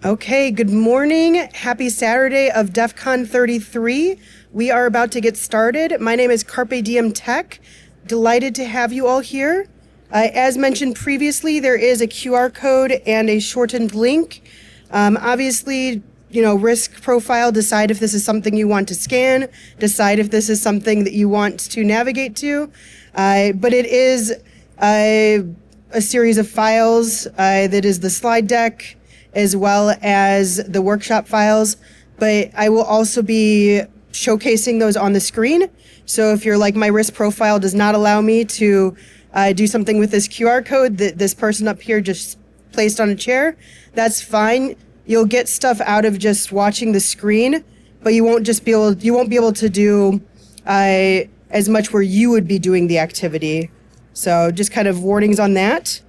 Okay, good morning. Happy Saturday of DEF CON 33. We are about to get started. My name is Carpe Diem Tech. Delighted to have you all here. As mentioned previously, there is a QR code and a shortened link. Obviously, risk profile, decide if this is something you want to scan, decide if this is something that you want to navigate to. But it is a series of files that is the slide deck, as well as the workshop files, but I will also be showcasing those on the screen. So if you're like, my risk profile does not allow me to do something with this QR code that this person up here just placed on a chair, that's fine. You'll get stuff out of just watching the screen, but you won't be able to do as much where you would be doing the activity. So just kind of warnings on that.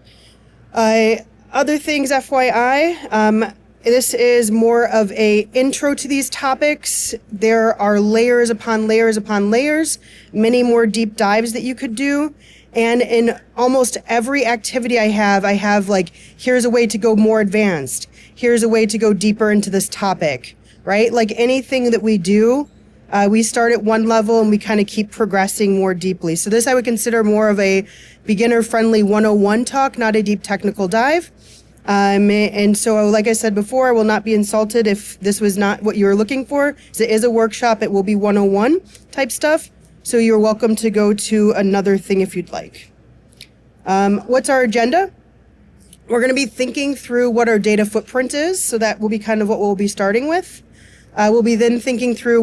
Other things, FYI, this is more of a intro to these topics. There are layers upon layers upon layers, many more deep dives that you could do. And in almost every activity I have like, here's a way to go more advanced. Here's a way to go deeper into this topic, right? Like anything that we do, we start at one level and we kind of keep progressing more deeply. So this I would consider more of a beginner-friendly 101 talk, not a deep technical dive. And so, like I said before, I will not be insulted if this was not what you were looking for. So it is a workshop. It will be 101 type stuff. So you're welcome to go to another thing if you'd like. What's our agenda? We're going to be thinking through what our data footprint is. So that will be kind of what we'll be starting with. We'll be then thinking through,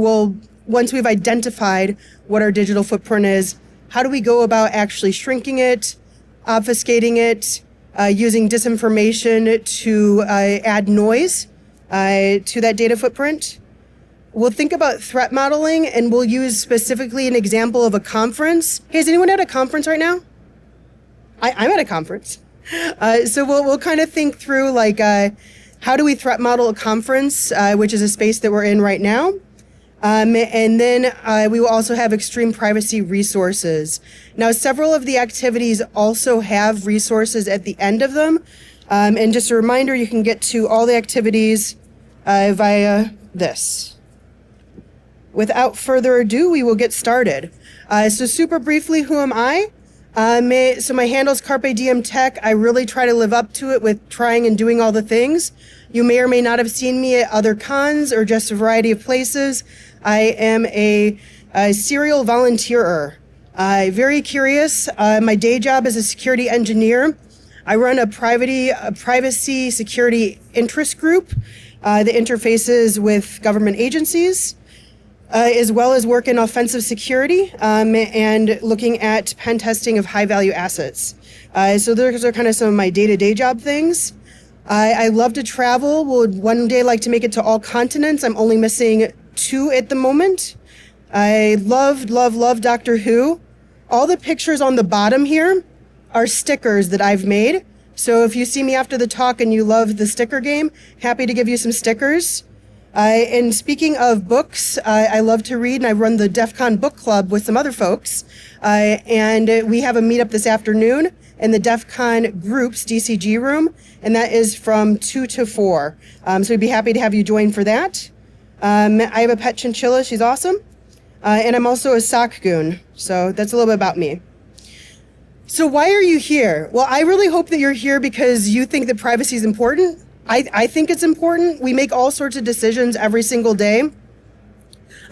once we've identified what our digital footprint is, how do we go about actually shrinking it, obfuscating it, using disinformation to add noise to that data footprint. We'll think about threat modeling, and we'll use specifically an example of a conference. Hey, is anyone at a conference right now? I'm at a conference. So we'll kind of think through like, how do we threat model a conference, which is a space that we're in right now? And then we will also have extreme privacy resources. Now, several of the activities also have resources at the end of them. And just a reminder, you can get to all the activities via this. Without further ado, we will get started. So super briefly, who am I? So my handle is Carpe Diem Tech. I really try to live up to it with trying and doing all the things. You may or may not have seen me at other cons or just a variety of places. I am a serial volunteerer. Very curious. My day job is a security engineer. I run a privacy security interest group that interfaces with government agencies, as well as work in offensive security and looking at pen testing of high value assets. So those are kind of some of my day-to-day job things. I love to travel. Would one day like to make it to all continents. I'm only missing 2 at the moment. I love Doctor Who. All the pictures on the bottom here are stickers that I've made. So if you see me after the talk and you love the sticker game, happy to give you some stickers. And speaking of books, I love to read, and I run the DEF CON book club with some other folks. And we have a meetup this afternoon in the DEF CON groups DCG room, and that is from 2 to 4. So we'd be happy to have you join for that. I have a pet chinchilla. She's awesome. And I'm also a sock goon. So that's a little bit about me. So why are you here? Well, I really hope that you're here because you think that privacy is important. I think it's important. We make all sorts of decisions every single day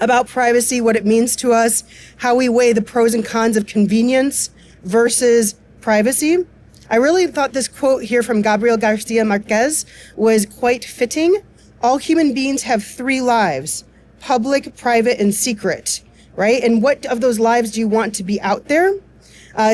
about privacy, what it means to us, how we weigh the pros and cons of convenience versus privacy. I really thought this quote here from Gabriel García Márquez was quite fitting. All human beings have 3 lives: public, private, and secret, right? And what of those lives do you want to be out there?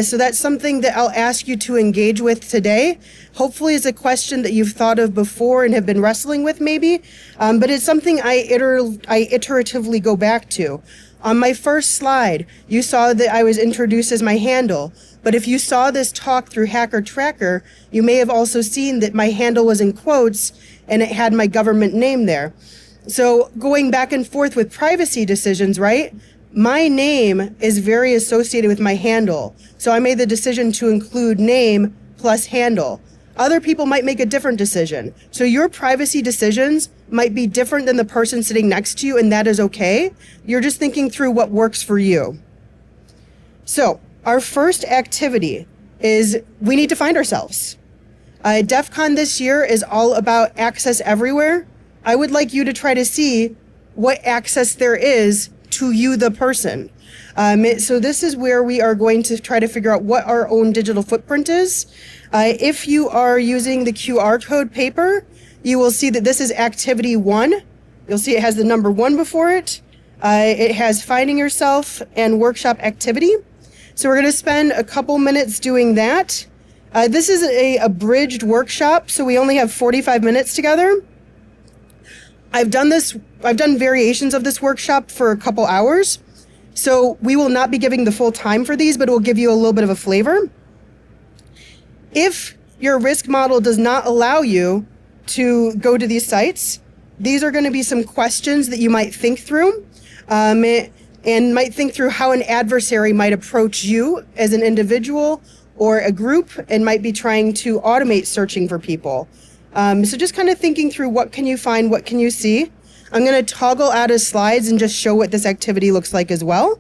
So that's something that I'll ask you to engage with today. Hopefully it's a question that you've thought of before and have been wrestling with maybe, but it's something I iteratively go back to. On my first slide, you saw that I was introduced as my handle, but if you saw this talk through Hacker Tracker, you may have also seen that my handle was in quotes and it had my government name there. So going back and forth with privacy decisions, right? My name is very associated with my handle. So I made the decision to include name plus handle. Other people might make a different decision. So your privacy decisions might be different than the person sitting next to you, and that is okay. You're just thinking through what works for you. So our first activity is we need to find ourselves. DEF CON this year is all about access everywhere. I would like you to try to see what access there is to you, the person. So this is where we are going to try to figure out what our own digital footprint is. If you are using the QR code paper, you will see that this is activity 1. You'll see it has the number 1 before it. It has finding yourself and workshop activity. So we're going to spend a couple minutes doing that. This is a abridged workshop, so we only have 45 minutes together. I've done variations of this workshop for a couple hours. So we will not be giving the full time for these, but it will give you a little bit of a flavor. If your risk model does not allow you to go to these sites, these are going to be some questions that you might think through, and might think through how an adversary might approach you as an individual or a group, and might be trying to automate searching for people. So just kind of thinking through what can you find, what can you see. I'm going to toggle out of slides and just show what this activity looks like as well.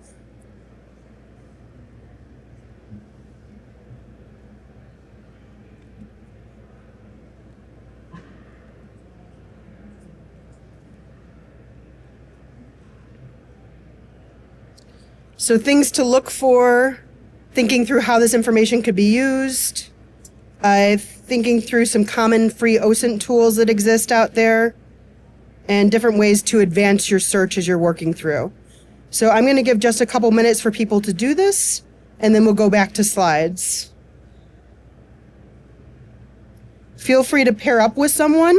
So things to look for, thinking through how this information could be used, thinking through some common free OSINT tools that exist out there, and different ways to advance your search as you're working through. So I'm going to give just a couple minutes for people to do this, and then we'll go back to slides. Feel free to pair up with someone.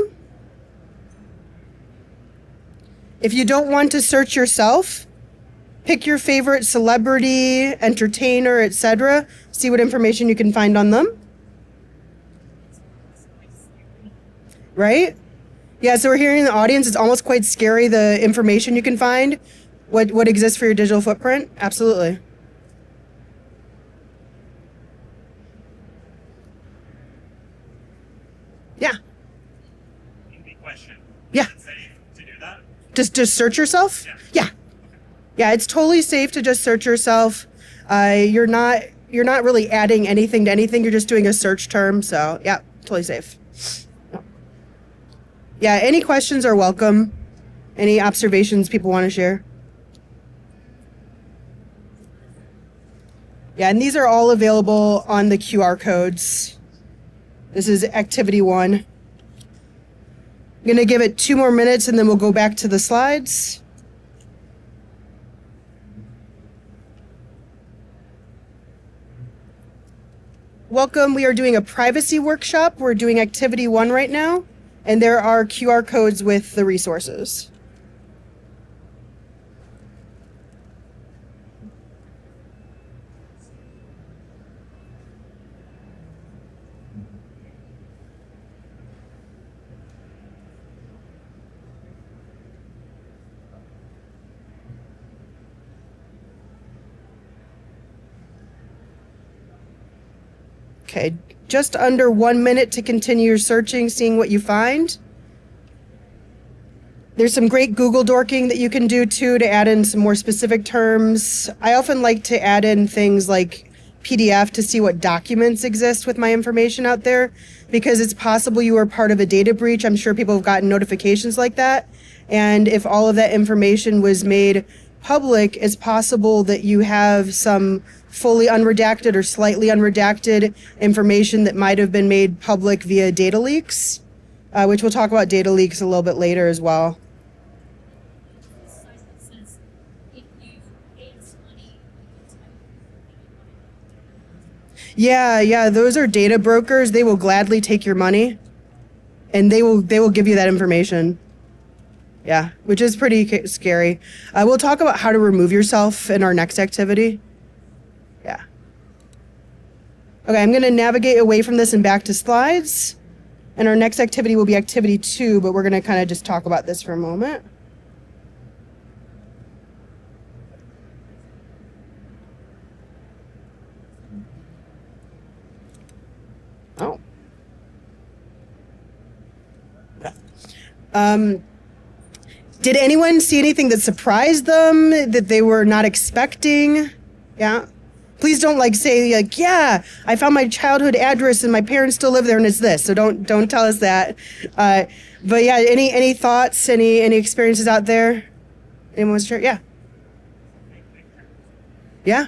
If you don't want to search yourself, pick your favorite celebrity, entertainer, etc. See what information you can find on them. Right? Yeah, so we're hearing in the audience, it's almost quite scary, the information you can find, what exists for your digital footprint. Absolutely. Yeah. Easy question. Yeah. Is it safe to do that? Just search yourself? Yeah. Yeah. Yeah, it's totally safe to just search yourself. You're not really adding anything to anything. You're just doing a search term. So yeah, totally safe. Yeah, any questions are welcome. Any observations people want to share? Yeah, and these are all available on the QR codes. This is activity 1. I'm going to give it 2 more minutes and then we'll go back to the slides. Welcome. We are doing a privacy workshop. We're doing activity 1 right now, and there are QR codes with the resources. Okay, just under 1 minute to continue your searching, seeing what you find. There's some great Google dorking that you can do too to add in some more specific terms. I often like to add in things like PDF to see what documents exist with my information out there, because it's possible you were part of a data breach. I'm sure people have gotten notifications like that. And if all of that information was made public, it's possible that you have some fully unredacted or slightly unredacted information that might have been made public via data leaks, which we'll talk about data leaks a little bit later as well. Yeah, those are data brokers. They will gladly take your money, and they will give you that information. Yeah, which is pretty scary. We'll talk about how to remove yourself in our next activity. Yeah. Okay, I'm going to navigate away from this and back to slides. And our next activity will be activity 2, but we're going to kind of just talk about this for a moment. Oh. Did anyone see anything that surprised them, that they were not expecting? Yeah. Please don't say yeah, I found my childhood address and my parents still live there and it's this. So don't tell us that. But yeah, any thoughts, any experiences out there? Anyone was sure? Yeah. Yeah.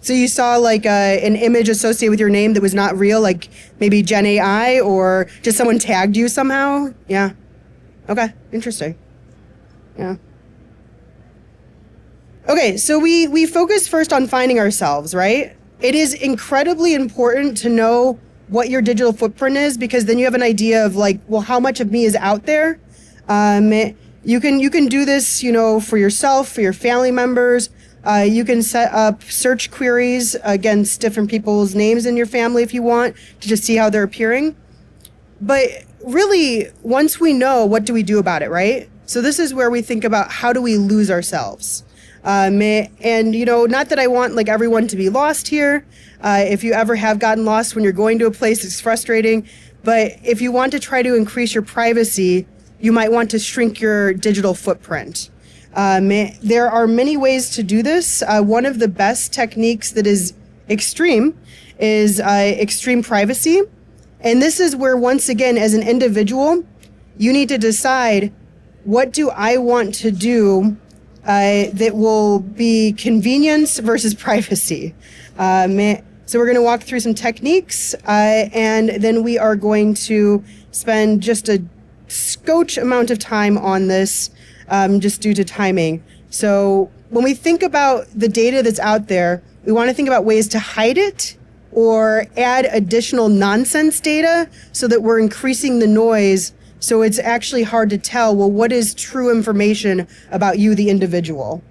So you saw an image associated with your name that was not real, like maybe Gen AI, or just someone tagged you somehow? Yeah. Okay. Interesting. Yeah. Okay, so we focus first on finding ourselves, right? It is incredibly important to know what your digital footprint is, because then you have an idea of how much of me is out there. You can do this, for yourself, for your family members. You can set up search queries against different people's names in your family if you want to just see how they're appearing. But really, once we know, what do we do about it, right? So this is where we think about how do we lose ourselves. And not that I want everyone to be lost here. If you ever have gotten lost when you're going to a place, it's frustrating. But if you want to try to increase your privacy, you might want to shrink your digital footprint. There are many ways to do this. One of the best techniques that is extreme is extreme privacy. And this is where, once again, as an individual, you need to decide, what do I want to do that will be convenience versus privacy. So we're going to walk through some techniques, and then we are going to spend just a scotch amount of time on this, just due to timing. So when we think about the data that's out there, we want to think about ways to hide it or add additional nonsense data so that we're increasing the noise. So it's actually hard to tell, what is true information about you, the individual?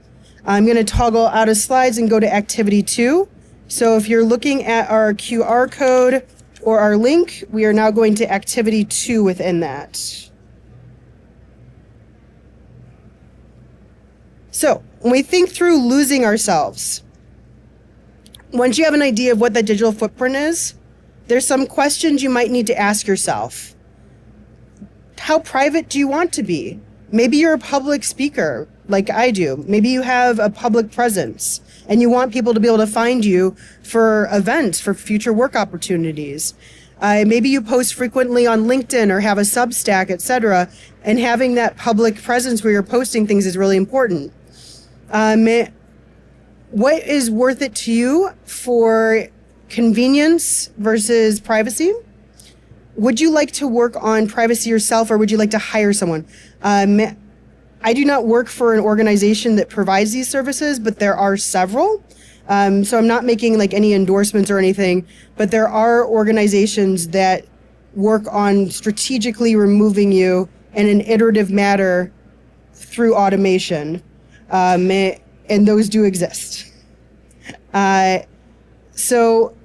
I'm going to toggle out of slides and go to activity 2. So if you're looking at our QR code or our link, we are now going to activity 2 within that. So when we think through losing ourselves, once you have an idea of what that digital footprint is, there's some questions you might need to ask yourself. How private do you want to be? Maybe you're a public speaker like I do. Maybe you have a public presence and you want people to be able to find you for events, for future work opportunities. Maybe you post frequently on LinkedIn or have a Substack, etc. And having that public presence where you're posting things is really important. What is worth it to you for convenience versus privacy? Would you like to work on privacy yourself, or would you like to hire someone? I do not work for an organization that provides these services, but there are several. So I'm not making any endorsements or anything, but there are organizations that work on strategically removing you in an iterative manner through automation. And those do exist. So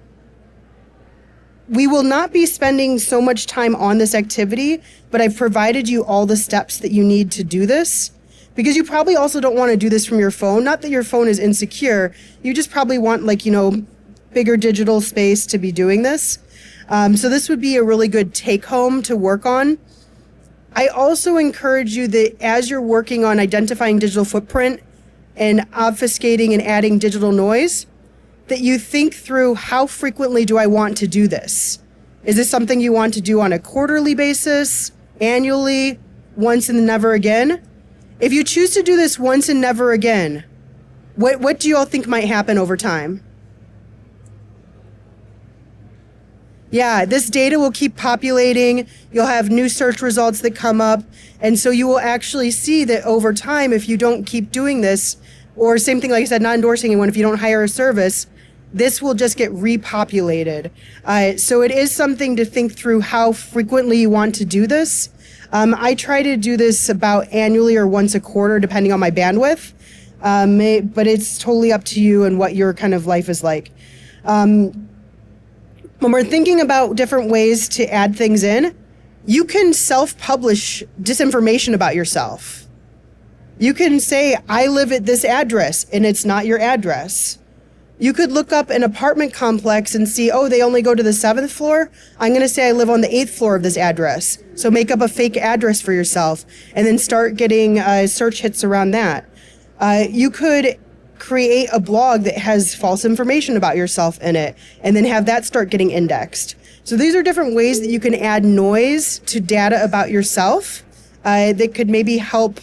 we will not be spending so much time on this activity, but I've provided you all the steps that you need to do this, because you probably also don't want to do this from your phone. Not that your phone is insecure. You just probably want bigger digital space to be doing this. So this would be a really good take home to work on. I also encourage you that as you're working on identifying digital footprint and obfuscating and adding digital noise, that you think through, how frequently do I want to do this? Is this something you want to do on a quarterly basis, annually, once and never again? If you choose to do this once and never again, what do you all think might happen over time? Yeah, this data will keep populating. You'll have new search results that come up. And so you will actually see that over time, if you don't keep doing this, or same thing, like I said, not endorsing anyone, if you don't hire a service, this will just get repopulated. So it is something to think through how frequently you want to do this. I try to do this about annually or once a quarter, depending on my bandwidth. But it's totally up to you and what your kind of life is like. When we're thinking about different ways to add things in, you can self-publish disinformation about yourself. You can say, I live at this address, and it's not your address. You could look up an apartment complex and see, oh, they only go to the 7th floor. I'm going to say I live on the 8th floor of this address. So make up a fake address for yourself and then start getting search hits around that. You could create a blog that has false information about yourself in it and then have that start getting indexed. So these are different ways that you can add noise to data about yourself that could maybe help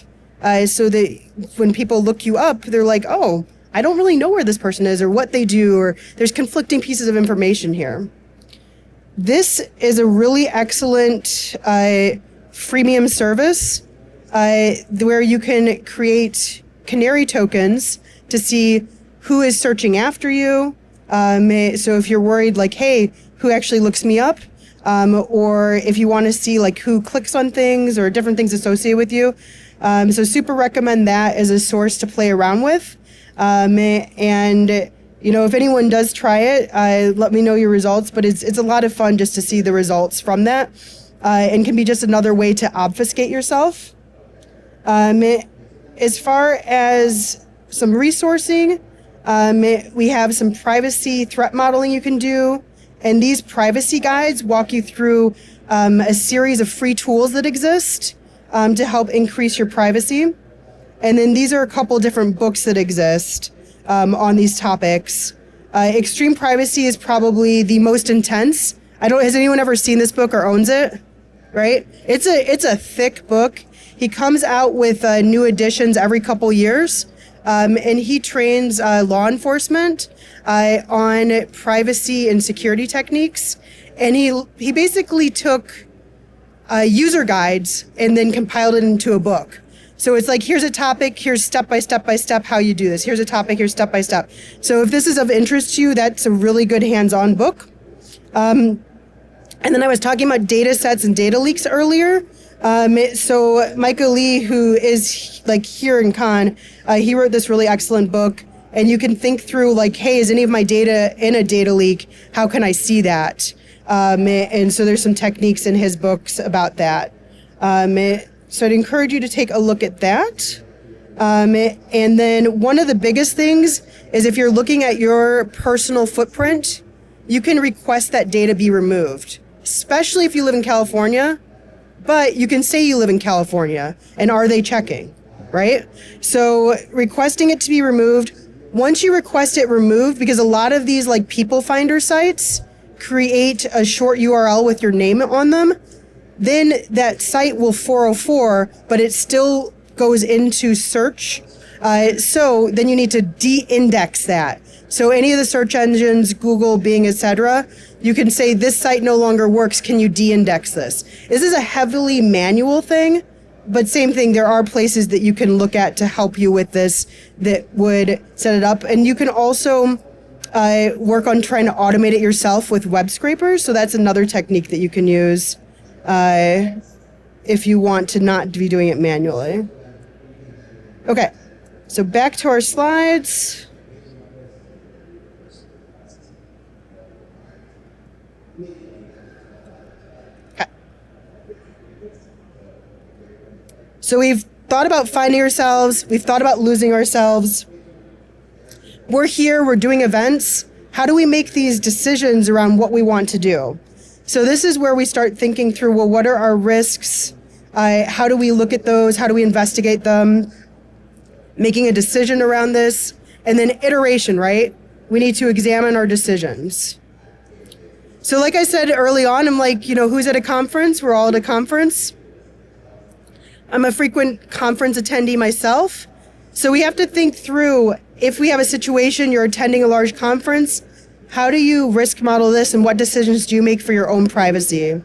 so that when people look you up, they're like, oh, I don't really know where this person is or what they do, or there's conflicting pieces of information here. This is a really excellent freemium service where you can create canary tokens to see who is searching after you. So if you're worried, like, hey, who actually looks me up? Or if you want to see like who clicks on things or different things associated with you. So super recommend that as a source to play around with. And if anyone does try it, let me know your results, but it's a lot of fun just to see the results from that, and can be just another way to obfuscate yourself. As far as some resourcing, we have some privacy threat modeling you can do, and these privacy guides walk you through a series of free tools that exist to help increase your privacy. And then these are a couple different books that exist on these topics. Extreme Privacy is probably the most intense. Has anyone ever seen this book or owns it? Right? It's a thick book. He comes out with new editions every couple years, and he trains law enforcement on privacy and security techniques. And he basically took user guides and then compiled it into a book. So it's like, here's a topic, here's step by step how you do this. Here's a topic, here's step by step. So if this is of interest to you, that's a really good hands-on book. And then I was talking about data sets and data leaks earlier. So Micah Lee, who is like here in Cannes, he wrote this really excellent book. And you can think through like, hey, is any of my data in a data leak? How can I see that? And so there's some techniques in his books about that. So I'd encourage you to take a look at that. And then one of the biggest things is if you're looking at your personal footprint, you can request that data be removed, especially if you live in California. But you can say you live in California, and are they checking, right? So requesting it to be removed. Once you request it removed, because a lot of these like people finder sites create a short URL with your name on them, then that site will 404, but it still goes into search. So then you need to de-index that. So any of the search engines, Google, Bing, etc., you can say this site no longer works. Can you de-index this? This is a heavily manual thing, but same thing. There are places that you can look at to help you with this that would set it up. And you can also work on trying to automate it yourself with web scrapers. So that's another technique that you can use if you want to not be doing it manually. Okay, so back to our slides. Okay. So we've thought about finding ourselves, we've thought about losing ourselves. We're here, we're doing events. How do we make these decisions around what we want to do? So this is where we start thinking through, well, what are our risks? How do we look at those? How do we investigate them? Making a decision around this. And then iteration, right? We need to examine our decisions. So like I said early on, I'm like, who's at a conference? We're all at a conference. I'm a frequent conference attendee myself. So we have to think through, if we have a situation, you're attending a large conference, how do you risk model this, and what decisions do you make for your own privacy?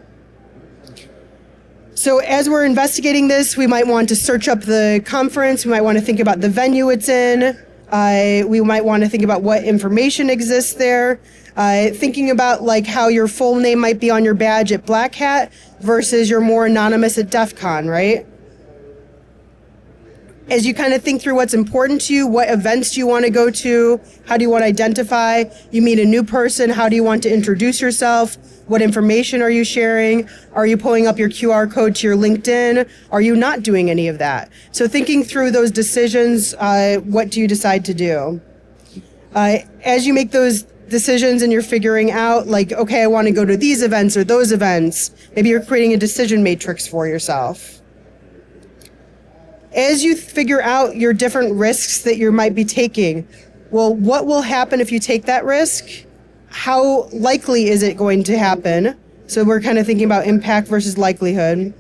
So as we're investigating this, we might want to search up the conference. We might want to think about the venue it's in. We might want to think about what information exists there. Thinking about like how your full name might be on your badge at Black Hat versus you're more anonymous at DEF CON, right? As you kind of think through what's important to you, what events do you want to go to? How do you want to identify? You meet a new person, how do you want to introduce yourself? What information are you sharing? Are you pulling up your QR code to your LinkedIn? Are you not doing any of that? So thinking through those decisions, what do you decide to do? As you make those decisions and you're figuring out, like, okay, I want to go to these events or those events, maybe you're creating a decision matrix for yourself. As you figure out your different risks that you might be taking, well, what will happen if you take that risk? How likely is it going to happen? So we're kind of thinking about impact versus likelihood.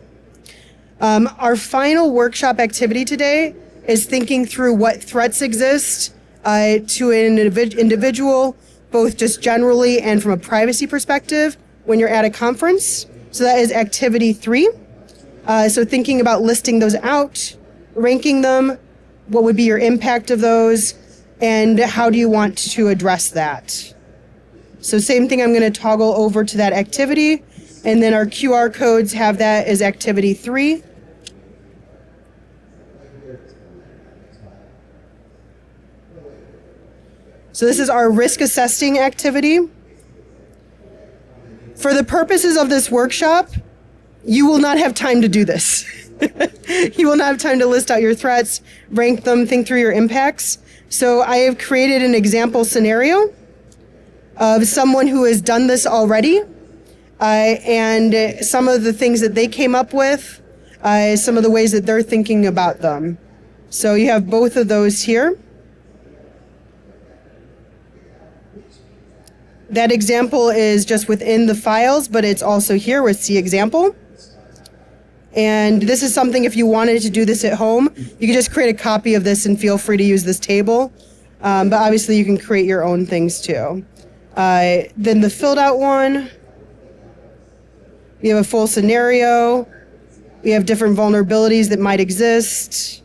Our final workshop activity today is thinking through what threats exist to an individual, both just generally and from a privacy perspective when you're at a conference. So that is activity 3. So thinking about listing those out, ranking them, what would be your impact of those, and how do you want to address that? So same thing, I'm going to toggle over to that activity, and then our QR codes have that as activity 3. So this is our risk assessing activity. For the purposes of this workshop, you will not have time to do this. You will not have time to list out your threats, rank them, think through your impacts. So I have created an example scenario of someone who has done this already, and some of the things that they came up with, some of the ways that they're thinking about them. So you have both of those here. That example is just within the files, but it's also here with see example. And this is something, if you wanted to do this at home, you could just create a copy of this and feel free to use this table. But obviously you can create your own things too. Then the filled out one, we have a full scenario. We have different vulnerabilities that might exist.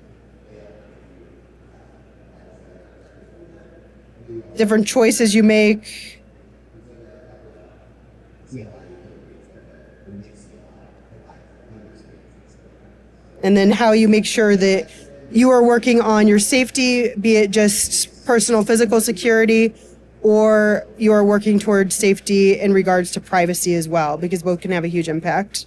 Different choices you make. And then how you make sure that you are working on your safety, be it just personal physical security, or you are working towards safety in regards to privacy as well, because both can have a huge impact.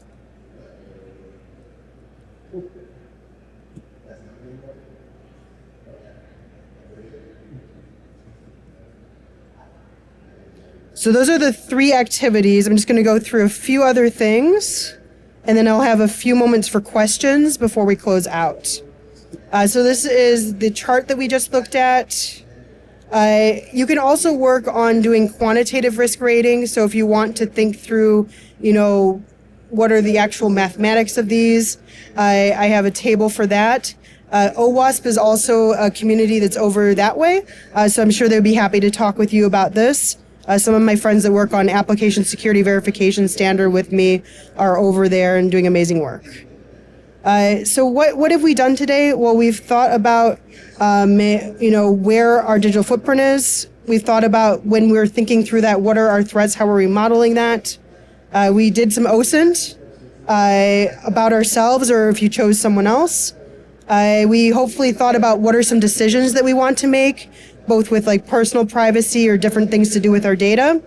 So those are the 3 activities. I'm just going to go through a few other things, and then I'll have a few moments for questions before we close out. So this is the chart that we just looked at. You can also work on doing quantitative risk rating. So if you want to think through, what are the actual mathematics of these, I have a table for that. OWASP is also a community that's over that way. So I'm sure they'd be happy to talk with you about this. Some of my friends that work on application security verification standard with me are over there and doing amazing work. So what have we done today? Well, we've thought about, where our digital footprint is. We've thought about when we're thinking through that, what are our threats? How are we modeling that? We did some OSINT about ourselves, or if you chose someone else. We hopefully thought about what are some decisions that we want to make, both with like personal privacy or different things to do with our data.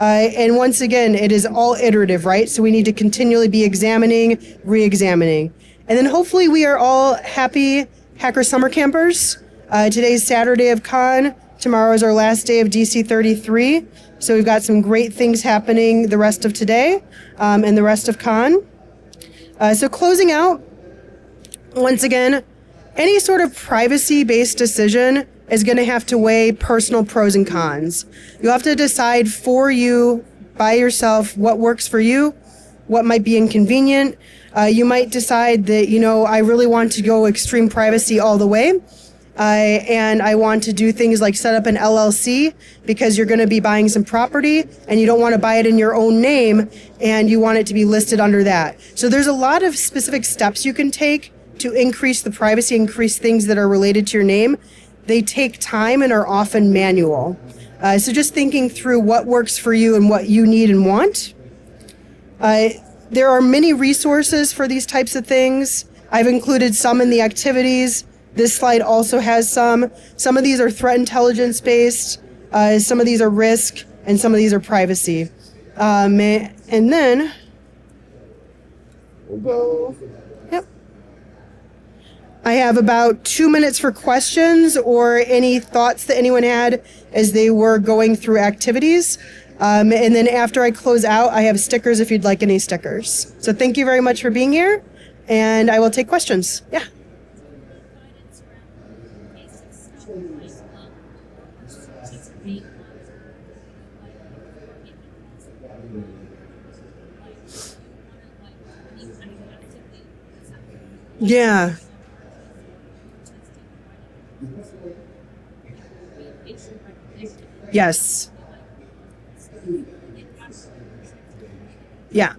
And once again, it is all iterative, right? So we need to continually be examining, re-examining. And then hopefully we are all happy Hacker Summer Campers. Today's Saturday of Con. Tomorrow is our last day of DC 33. So we've got some great things happening the rest of today and the rest of Con. So closing out, once again, any sort of privacy-based decision is going to have to weigh personal pros and cons. You'll have to decide for you, by yourself, what works for you, what might be inconvenient. You might decide that, I really want to go extreme privacy all the way. And I want to do things like set up an LLC because you're going to be buying some property and you don't want to buy it in your own name and you want it to be listed under that. So there's a lot of specific steps you can take to increase the privacy, increase things that are related to your name. They take time and are often manual. So just thinking through what works for you and what you need and want. There are many resources for these types of things. I've included some in the activities. This slide also has some. Some of these are threat intelligence based. Some of these are risk, and some of these are privacy. And then we'll go. Yep. I have about 2 minutes for questions or any thoughts that anyone had as they were going through activities. And then after I close out, I have stickers if you'd like any stickers. So thank you very much for being here, and I will take questions. Yeah. Yeah. Yes. Yeah.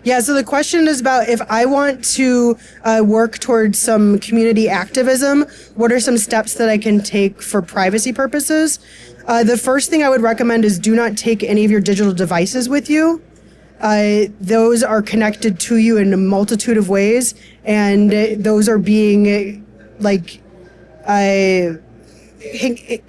Yeah, so the question is about if I want to work towards some community activism, what are some steps that I can take for privacy purposes? The first thing I would recommend is do not take any of your digital devices with you. Those are connected to you in a multitude of ways, and those are being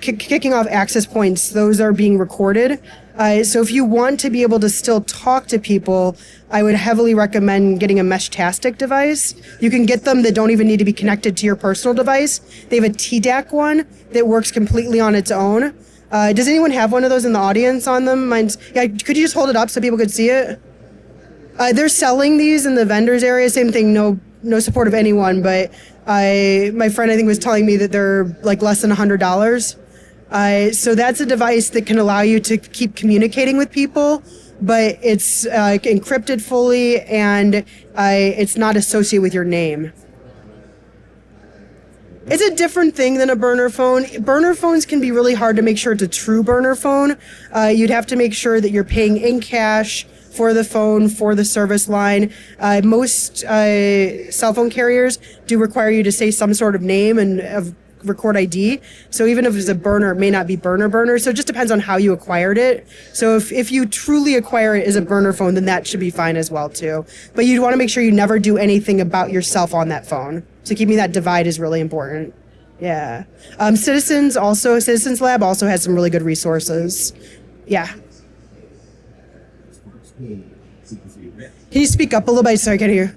kicking off access points. Those are being recorded. So if you want to be able to still talk to people, I would heavily recommend getting a Meshtastic device. You can get them that don't even need to be connected to your personal device. They have a TDAC one that works completely on its own. Does anyone have one of those in the audience on them? Yeah, could you just hold it up so people could see it? They're selling these in the vendors area. Same thing, no support of anyone, but my friend I think was telling me that they're like less than $100. So that's a device that can allow you to keep communicating with people, but it's encrypted fully and it's not associated with your name. It's a different thing than a burner phone. Burner phones can be really hard to make sure it's a true burner phone. You'd have to make sure that you're paying in cash for the phone, for the service line. Most cell phone carriers do require you to say some sort of name and record ID. So even if it's a burner, it may not be burner. So it just depends on how you acquired it. So if you truly acquire it as a burner phone, then that should be fine as well too. But you'd want to make sure you never do anything about yourself on that phone. So keeping that divide is really important. Yeah. Citizens Lab also has some really good resources. Yeah. Can you speak up a little bit? Sorry, I can't hear.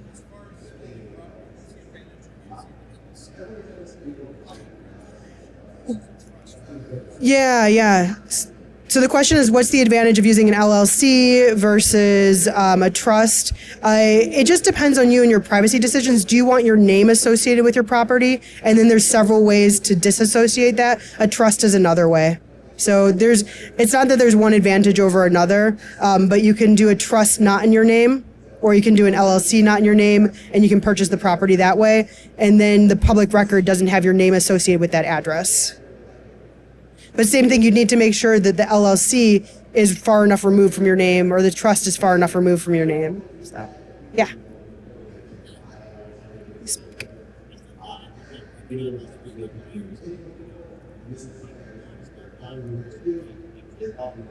Yeah. So the question is, what's the advantage of using an LLC versus a trust? It just depends on you and your privacy decisions. Do you want your name associated with your property? And then there's several ways to disassociate that. A trust is another way. So it's not that there's one advantage over another, but you can do a trust not in your name, or you can do an LLC not in your name, and you can purchase the property that way. And then the public record doesn't have your name associated with that address. But same thing, you'd need to make sure that the LLC is far enough removed from your name, or the trust is far enough removed from your name. So, yeah.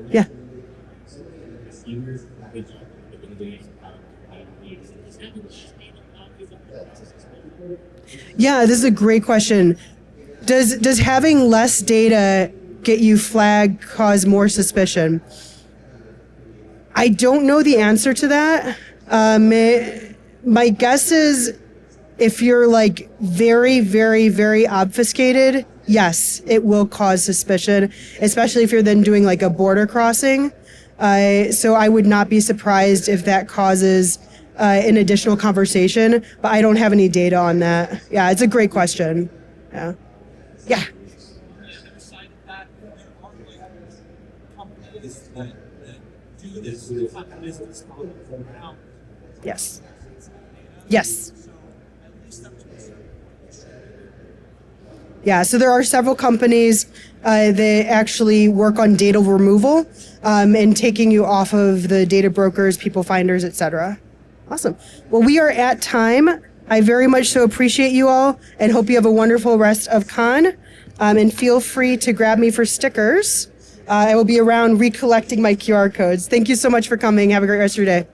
Yeah. Yeah, this is a great question. Does having less data get you flagged, cause more suspicion? I don't know the answer to that. My guess is if you're like very, very, very obfuscated, yes, it will cause suspicion, especially if you're then doing like a border crossing. So I would not be surprised if that causes an additional conversation, but I don't have any data on that. Yeah, it's a great question. Yeah. Yeah. Yes. Yes. Yeah, so there are several companies that actually work on data removal and taking you off of the data brokers, people finders, etc. Awesome. Well, we are at time. I very much so appreciate you all and hope you have a wonderful rest of Con. And feel free to grab me for stickers. I will be around recollecting my QR codes. Thank you so much for coming. Have a great rest of your day.